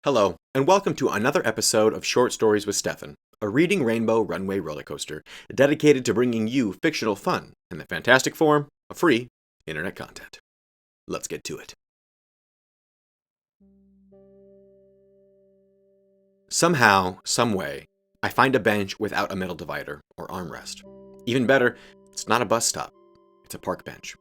Hello, and welcome to another episode of Short Stories with Stefan, a reading rainbow runway roller coaster dedicated to bringing you fictional fun in the fantastic form of free internet content. Let's get to it. Somehow, someway, I find a bench without a metal divider or armrest. Even better, it's not a bus stop, it's a park bench.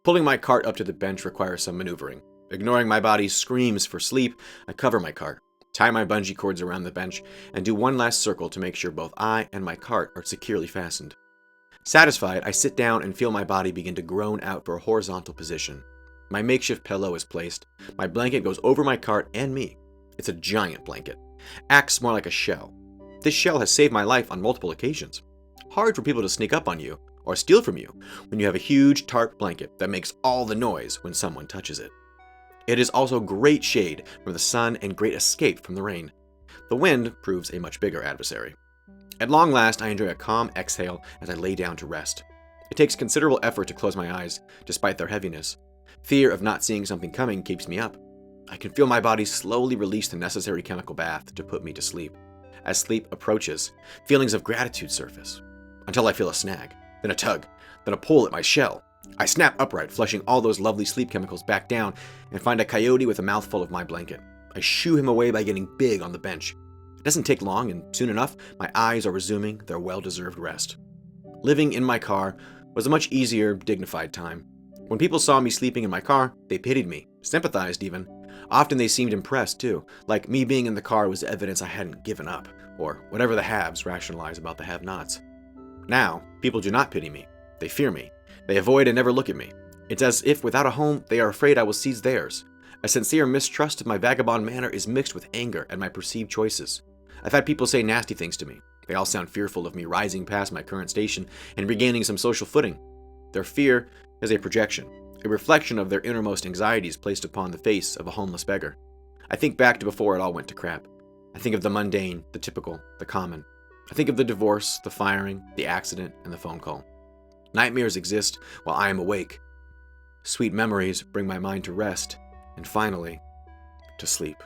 Pulling my cart up to the bench requires some maneuvering. Ignoring my body's screams for sleep, I cover my cart, tie my bungee cords around the bench, and do one last circle to make sure both I and my cart are securely fastened. Satisfied, I sit down and feel my body begin to groan out for a horizontal position. My makeshift pillow is placed. My blanket goes over my cart and me. It's a giant blanket. Acts more like a shell. This shell has saved my life on multiple occasions. Hard for people to sneak up on you or steal from you when you have a huge tarp blanket that makes all the noise when someone touches it. It is also great shade from the sun and great escape from the rain. The wind proves a much bigger adversary. At long last, I enjoy a calm exhale as I lay down to rest. It takes considerable effort to close my eyes, despite their heaviness. Fear of not seeing something coming keeps me up. I can feel my body slowly release the necessary chemical bath to put me to sleep. As sleep approaches, feelings of gratitude surface, until I feel a snag, then a tug, then a pull at my shell. I snap upright, flushing all those lovely sleep chemicals back down, and find a coyote with a mouthful of my blanket. I shoo him away by getting big on the bench. It doesn't take long, and soon enough, my eyes are resuming their well-deserved rest. Living in my car was a much easier, dignified time. When people saw me sleeping in my car, they pitied me, sympathized even. Often they seemed impressed, too, like me being in the car was evidence I hadn't given up, or whatever the haves rationalize about the have-nots. Now, people do not pity me. They fear me. They avoid and never look at me. It's as if without a home, they are afraid I will seize theirs. A sincere mistrust of my vagabond manner is mixed with anger at my perceived choices. I've had people say nasty things to me. They all sound fearful of me rising past my current station and regaining some social footing. Their fear is a projection, a reflection of their innermost anxieties placed upon the face of a homeless beggar. I think back to before it all went to crap. I think of the mundane, the typical, the common. I think of the divorce, the firing, the accident, and the phone call. Nightmares exist while I am awake. Sweet memories bring my mind to rest, and finally, to sleep.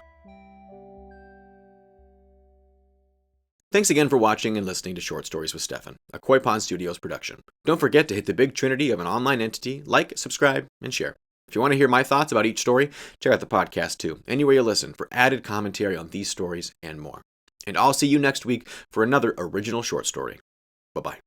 Thanks again for watching and listening to Short Stories with Stefan, a Koi Pond Studios production. Don't forget to hit the big trinity of an online entity, like, subscribe, and share. If you want to hear my thoughts about each story, check out the podcast too, anywhere you listen, for added commentary on these stories and more. And I'll see you next week for another original short story. Bye-bye.